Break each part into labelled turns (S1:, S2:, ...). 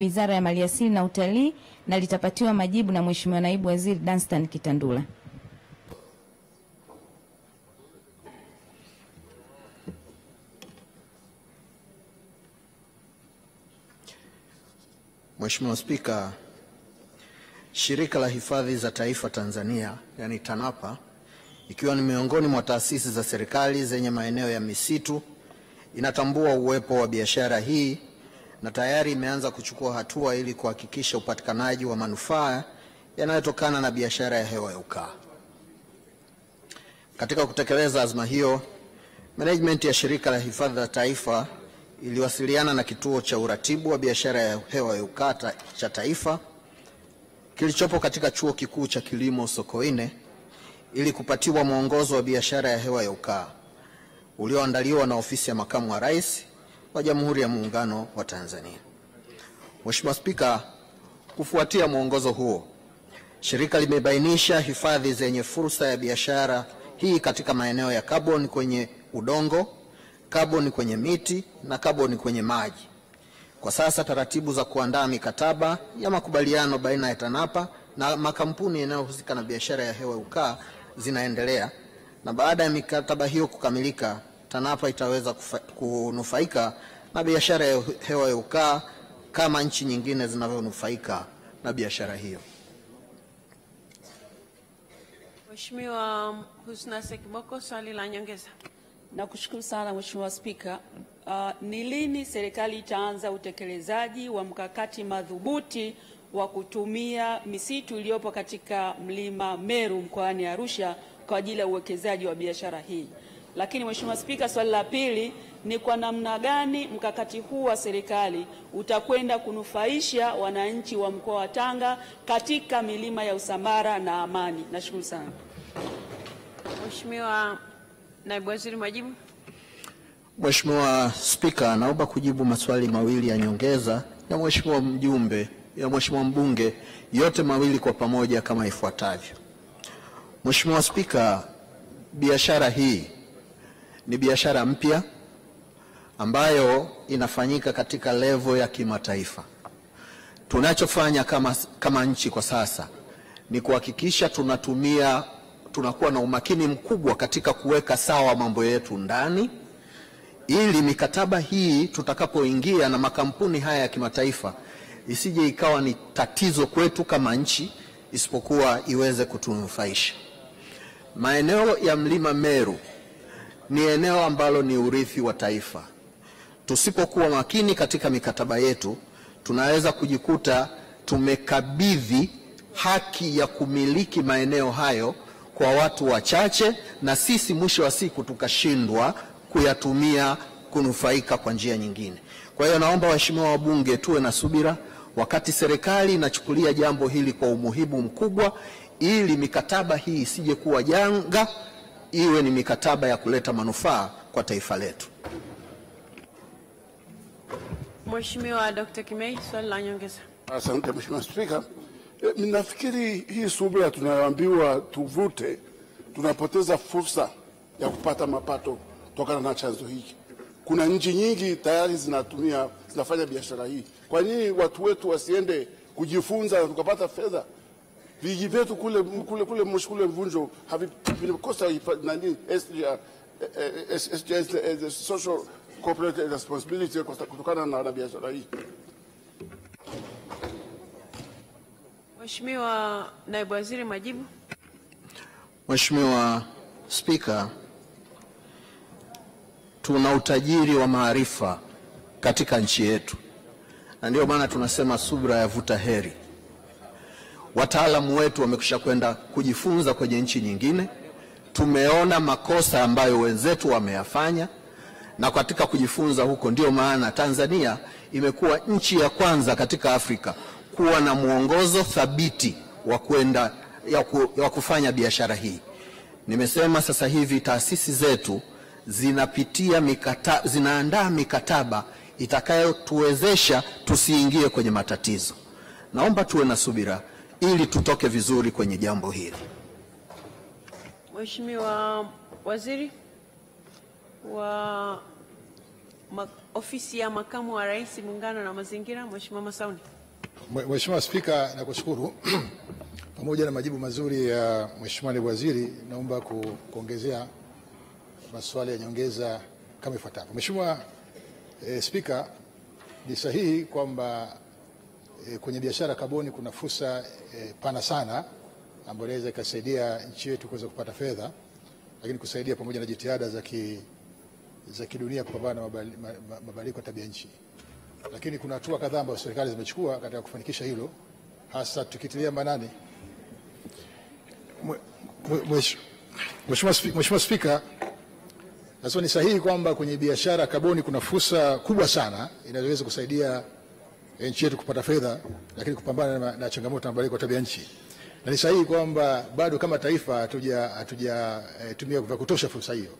S1: Wizara ya Maliasili na Utalii na litapatiwa majibu na Mheshimiwa Naibu Waziri Danstan Kitandula.
S2: Mheshimiwa Spika, Shirika la Hifadhi za Taifa Tanzania, yani TANAPA, ikiwa ni miongoni mwa taasisi za serikali zenye maeneo ya misitu, inatambua uwepo wa biashara hii na tayari imeanza kuchukua hatua ili kuhakikisha upatikanaji wa manufaa yanayotokana na biashara ya hewa ya ukaa. Katika kutekeleza azma hiyo, management ya Shirika la Hifadhi za Taifa iliwasiliana na Kituo cha Uratibu wa Biashara ya Hewa ya Ukaa cha Taifa kilichopo katika Chuo Kikuu cha Kilimo Sokoine ili kupatiwa mwongozo wa biashara ya hewa ya ukaa ulioandaliwa na Ofisi ya Makamu wa Rais wa Jamhuri ya Muungano wa Tanzania. Mheshimiwa Spika, kufuatia mwongozo huo, shirika limebainisha hifadhi zenye fursa ya biashara hii katika maeneo ya kaboni kwenye udongo, kaboni kwenye miti na kaboni kwenye maji. Kwa sasa taratibu za kuandaa mikataba ya makubaliano baina ya TANAPA na makampuni yanayohusika na biashara ya hewa ya ukaa zinaendelea, na baada ya mikataba hiyo kukamilika, TANAPA itaweza kunufaika na biashara ya hewa ya ukaa kama nchi nyingine zinavyonufaika na biashara hiyo.
S3: Mheshimiwa Husna Sekiboko, swali la nyongeza.
S4: Nakushukuru sana Mheshimiwa Spika. Ni lini serikali itaanza utekelezaji wa mkakati madhubuti wa kutumia misitu iliyopo katika Mlima Meru mkoani Arusha kwa ajili ya uwekezaji wa biashara hii? Lakini Mheshimiwa Spika, swali la pili ni kwa namna gani mkakati huu wa serikali utakwenda kunufaisha wananchi wa mkoa wa Tanga katika milima ya Usambara na Amani? Nashukuru sana.
S3: Mheshimiwa Naibu Waziri, majibu.
S2: Mheshimiwa Spika, naomba kujibu maswali mawili ya nyongeza ya Mheshimiwa mbunge, yote mawili kwa pamoja kama ifuatavyo. Mheshimiwa Spika, biashara hii ni biashara mpya ambayo inafanyika katika level ya kimataifa. Tunachofanya kama nchi kwa sasa ni kuhakikisha tunakuwa na umakini mkubwa katika kuweka sawa mambo yetu ndani, ili mikataba hii tutakapoingia na makampuni haya ya kimataifa isije ikawa ni tatizo kwetu kama nchi, isipokuwa iweze kutunufaisha. Maeneo ya Mlima Meru ni eneo ambalo ni urithi wa taifa. Tusipokuwa makini katika mikataba yetu, tunaweza kujikuta tumekabidhi haki ya kumiliki maeneo hayo kwa watu wachache, na sisi mwisho wa siku tukashindwa kuyatumia kunufaika kwa njia nyingine. Kwa hiyo naomba waheshimiwa wabunge tuwe na subira wakati serikali inachukulia jambo hili kwa umuhimu mkubwa, ili mikataba hii isije kuwa janga, iwe ni mikataba ya kuleta manufaa kwa taifa letu.
S3: Mheshimiwa Dr. Kimei, swali la nyongeza.
S5: Asante Mheshimiwa Spika. Ninafikiri hii subira tunayoambiwa tuvute, tunapoteza fursa ya kupata mapato kutokana na chanzo hiki. Kuna nchi nyingi tayari zinafanya biashara hii. Kwa nini watu wetu wasiende kujifunza na tukapata fedha? Vijiji vyetu kule Mvunjo havikosa nani SGR, social corporate responsibility, kutokana na biashara hii.
S3: Mheshimiwa Naibu Waziri, majibu.
S2: Mheshimiwa Spika, tuna utajiri wa maarifa katika nchi yetu, na ndio maana tunasema subira yavuta heri. Wataalamu wetu wamekwisha kwenda kujifunza kwenye nchi nyingine. Tumeona makosa ambayo wenzetu wameyafanya, na katika kujifunza huko ndio maana Tanzania imekuwa nchi ya kwanza katika Afrika kuwa na mwongozo thabiti wa kufanya biashara hii. Nimesema sasa hivi taasisi zetu zinaandaa mikataba itakayotuwezesha tusiingie kwenye matatizo. Naomba tuwe na subira ili tutoke vizuri kwenye jambo hili.
S3: Mheshimiwa Waziri wa Ofisi ya Makamu wa Rais, Muungano na Mazingira, Mheshimiwa Masauni.
S6: Mheshimiwa Spika, nakushukuru. Pamoja na majibu mazuri ya Mheshimiwa Naibu Waziri, naomba kuongezea maswali ya nyongeza kama ifuatavyo. Mheshimiwa Spika, ni sahihi kwamba kwenye biashara kaboni kuna fursa pana sana ambayo inaweza ikasaidia nchi yetu kuweza kupata fedha, lakini kusaidia pamoja na jitihada za kidunia kupambana na mabadiliko ya tabia nchi. Lakini kuna hatua kadhaa ambazo serikali zimechukua katika kufanikisha hilo, hasa tukitilia maanani. Mheshimiwa Spika, nasema ni sahihi kwamba kwenye biashara kaboni kuna fursa kubwa sana inayoweza kusaidia nchi yetu kupata fedha, lakini kupambana na changamoto ya mabadiliko ya tabia nchi. Na ni sahihi kwamba bado kama taifa hatujatumia vya kutosha fursa hiyo.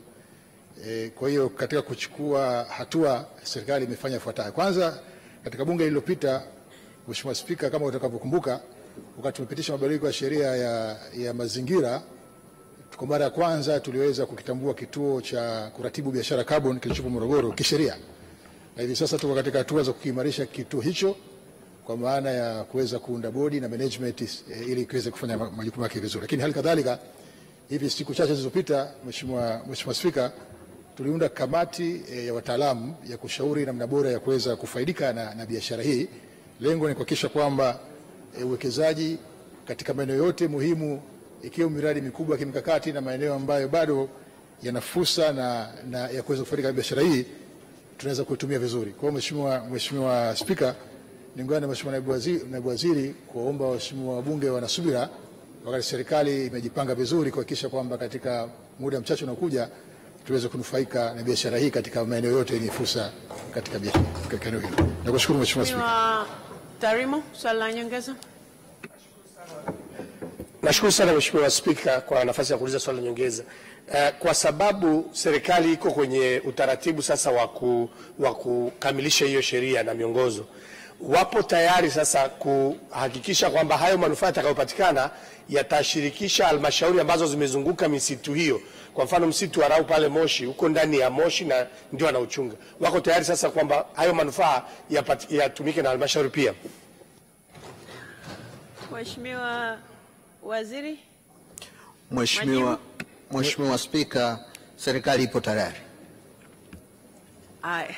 S6: Kwa hiyo katika kuchukua hatua, serikali imefanya ifuatayo. Kwanza, katika bunge lililopita, Mheshimiwa Spika, kama utakavyokumbuka, wakati tumepitisha mabadiliko ya sheria ya mazingira, kwa mara ya kwanza tuliweza kukitambua kituo cha kuratibu biashara carbon kilichopo Morogoro kisheria. Na hivi sasa tuko katika hatua za kukiimarisha kituo hicho kwa maana ya kuweza kuunda bodi na management ili kiweze kufanya majukumu yake vizuri. Lakini hali kadhalika, hivi siku chache zilizopita, Mheshimiwa Spika, tuliunda kamati ya wataalamu ya kushauri namna bora ya kuweza kufaidika na biashara hii. Lengo ni kuhakikisha kwamba uwekezaji katika maeneo yote muhimu, ikiwa miradi mikubwa ya kimkakati na maeneo ambayo bado yana fursa na ya kuweza kufaidika na biashara hii, tunaweza kuitumia vizuri. Kwa hiyo Mheshimiwa Spika, niungane na Mheshimiwa Naibu Waziri kuomba waheshimiwa wabunge wanasubira wakati serikali imejipanga vizuri kuhakikisha kwamba katika muda mchache unaokuja tuweze kunufaika na biashara hii katika maeneo yote yenye fursa katika eneo hilo. Nakushukuru Mheshimiwa Spika.
S3: Tarimo, swali la nyongeza.
S7: Nashukuru sana Mheshimiwa Spika kwa nafasi ya kuuliza swali la nyongeza. Kwa sababu serikali iko kwenye utaratibu sasa wa kukamilisha hiyo sheria na miongozo, wapo tayari sasa kuhakikisha kwamba hayo manufaa yatakayopatikana yatashirikisha halmashauri ambazo zimezunguka misitu hiyo. Kwa mfano msitu wa Rau pale Moshi, huko ndani ya Moshi na ndio anauchunga. Wako tayari sasa kwamba hayo manufaa yatumike na halmashauri pia?
S3: Mheshimiwa Waziri.
S2: Mheshimiwa Spika, serikali ipo tayari.
S3: Haya.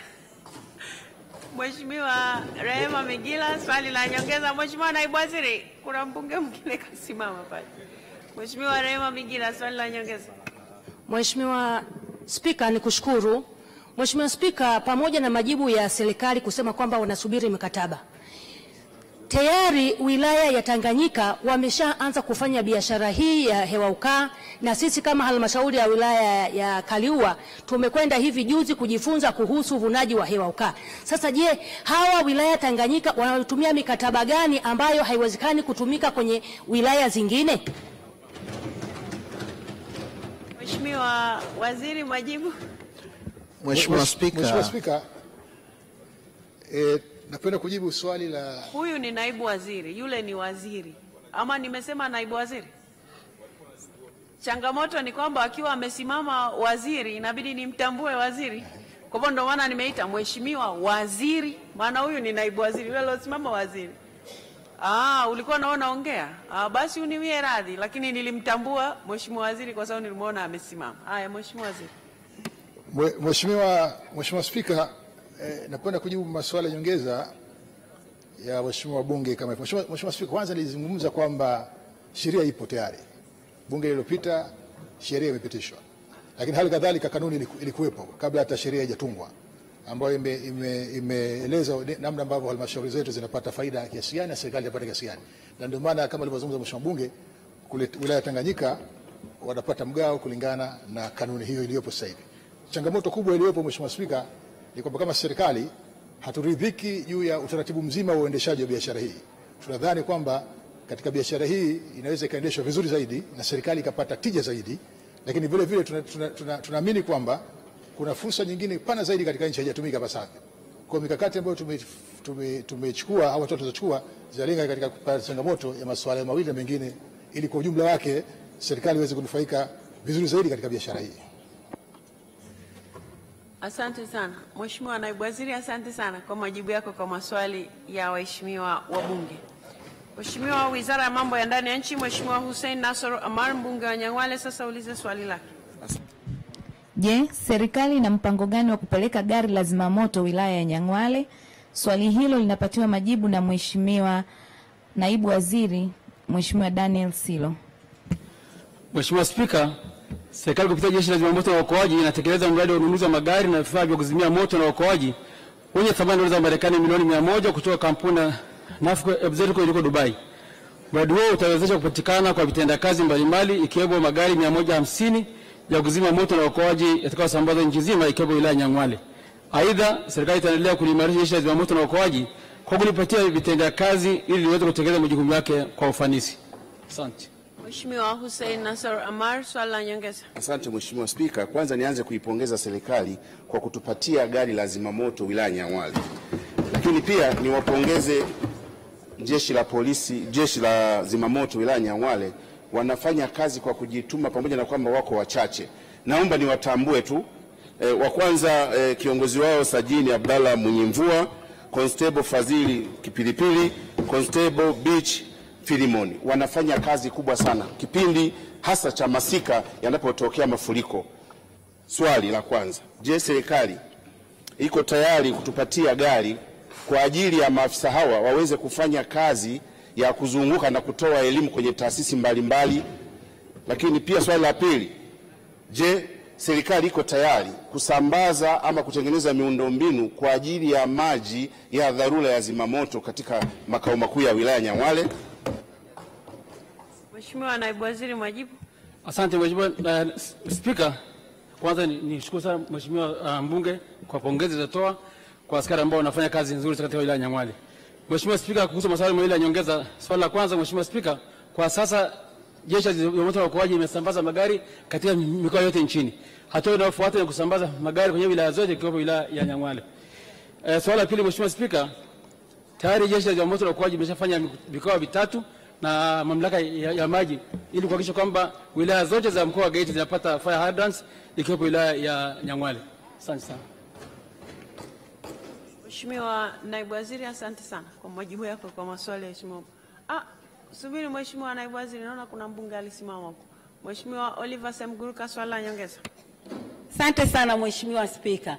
S3: Mheshimiwa Rehema Migila, swali la nyongeza. Mheshimiwa Naibu Waziri, kuna mbunge mwingine kasimama pale. Mheshimiwa Rehema Migila, swali la nyongeza.
S8: Mheshimiwa Spika, nikushukuru. Mheshimiwa Spika, pamoja na majibu ya serikali kusema kwamba wanasubiri mikataba, tayari wilaya ya Tanganyika wameshaanza kufanya biashara hii ya hewa ukaa, na sisi kama halmashauri ya wilaya ya Kaliua tumekwenda hivi juzi kujifunza kuhusu uvunaji wa hewa ukaa. Sasa je, hawa wilaya Tanganyika wanatumia mikataba gani ambayo haiwezekani kutumika kwenye wilaya zingine?
S3: Mheshimiwa Waziri, majibu.
S2: Mheshimiwa
S6: Spika, napenda kujibu swali la...
S3: Huyu ni naibu waziri, yule ni waziri. Ama nimesema naibu waziri? Changamoto ni kwamba akiwa amesimama waziri inabidi nimtambue waziri. Kwa hivyo ndio maana nimeita Mheshimiwa Waziri, maana huyu ni naibu waziri, yule aliyosimama waziri. Ulikuwa unaona ongea? Basi uniwie radhi, lakini nilimtambua Mheshimiwa Waziri kwa sababu nilimuona amesimama. Haya, Mheshimiwa Waziri.
S6: Mheshimiwa Spika, napenda kujibu maswali ya nyongeza ya Mheshimiwa wabunge kama hivyo. Mheshimiwa Spika, kwanza nilizungumza kwamba sheria ipo tayari. Bunge lililopita sheria imepitishwa. Lakini hali kadhalika kanuni ilikuwepo kabla hata sheria haijatungwa, ambayo imeeleza namna ambavyo halmashauri zetu zinapata faida kiasi gani na serikali inapata kiasi gani. Na ndio maana kama alivyozungumza Mheshimiwa Bunge, kule wilaya Tanganyika wanapata mgao kulingana na kanuni hiyo iliyopo sasa hivi. Changamoto kubwa iliyopo Mheshimiwa Spika ni kwamba kama serikali haturidhiki juu ya utaratibu mzima wa uendeshaji wa biashara hii. Tunadhani kwamba katika biashara hii inaweza ikaendeshwa vizuri zaidi na serikali ikapata tija zaidi, lakini vile vile tunaamini kwamba kuna fursa nyingine pana zaidi katika nchi haijatumika pasavyo. Kwa mikakati ambayo tumechukua au tutachukua zinalenga katika kupata changamoto ya masuala mawili na mengine, ili kwa ujumla wake serikali iweze kunufaika vizuri zaidi katika biashara hii.
S3: Asante sana. Mheshimiwa Naibu Waziri, asante sana kwa majibu yako kwa maswali ya waheshimiwa wabunge. Mheshimiwa Wizara ya Mambo ya Ndani ya Nchi, Mheshimiwa Hussein Nasoro Amar, mbunge wa Nyang'hwale, sasa ulize swali lake.
S1: Je, serikali ina mpango gani wa kupeleka gari la zimamoto wilaya ya Nyang'hwale? Swali hilo linapatiwa majibu na Mheshimiwa Naibu Waziri, Mheshimiwa Daniel Silo.
S9: Mheshimiwa Spika, serikali kupitia Jeshi la Zimamoto na Uokoaji inatekeleza mradi wa ununuzi wa magari na vifaa vya kuzimia moto na uokoaji wenye thamani za Marekani milioni 100 kutoka kampuni Nafco Ebzerico iliko Dubai. Mradi huo utawezesha kupatikana kwa vitendakazi mbalimbali ikiwemo magari 150 ya kuzima moto na uokoaji yatakayosambazwa nchi nzima ikiwemo wilaya ya Nyang'hwale. Aidha, serikali itaendelea kuimarisha Jeshi la Zimamoto na Uokoaji kwa kulipatia vitendakazi ili liweze kutekeleza majukumu yake kwa ufanisi. Asante.
S3: Mheshimiwa Hussein Nasoro Amar, swali la nyongeza.
S10: Asante Mheshimiwa Spika, kwanza nianze kuipongeza serikali kwa kutupatia gari la zimamoto wilaya ya Nyang'hwale. Lakini pia niwapongeze jeshi la polisi, jeshi la zimamoto wilaya ya Nyang'hwale, wanafanya kazi kwa kujituma pamoja na kwamba wako wachache. Naomba niwatambue tu. Wa kwanza kiongozi wao Sajini Abdalla Munyimvua, Constable Fadhili Kipilipili, Constable Beach Filimoni. Wanafanya kazi kubwa sana kipindi hasa cha masika yanapotokea mafuriko. Swali la kwanza, je, serikali iko tayari kutupatia gari kwa ajili ya maafisa hawa waweze kufanya kazi ya kuzunguka na kutoa elimu kwenye taasisi mbalimbali? Lakini pia swali la pili, je, serikali iko tayari kusambaza ama kutengeneza miundombinu kwa ajili ya maji ya dharura ya zimamoto katika makao makuu ya wilaya Nyang'hwale?
S3: Mheshimiwa Naibu Waziri, majibu.
S9: Asante Mheshimiwa Spika. Kwanza nishukuru sana Mheshimiwa mbunge kwa pongezi zilizotoa kwa askari ambao wanafanya kazi nzuri katika wilaya ya Nyang'hwale. Mheshimiwa Spika, kuhusu maswali mawili ya nyongeza. Swali la kwanza Mheshimiwa Spika, kwa sasa Jeshi la Zimamoto na Uokoaji imesambaza magari katika mikoa yote nchini. Hatua inayofuata ni kusambaza magari kwenye wilaya zote ikiwemo wilaya ya Nyang'hwale. Swali la pili Mheshimiwa Spika, tayari Jeshi la Zimamoto na Uokoaji imeshafanya vikao vitatu na mamlaka ya maji ili kuhakikisha kwamba wilaya zote za mkoa wa Geita zinapata fire hydrants ikiwemo wilaya ya Nyang'hwale. Asante sana.
S3: Mheshimiwa Naibu Waziri, asante sana kwa majibu yako kwa maswali ya Mheshimiwa. Subiri Mheshimiwa Naibu Waziri, naona kuna mbunge alisimama huko. Mheshimiwa Oliver Semguruka, swali la nyongeza.
S11: Asante sana Mheshimiwa Spika.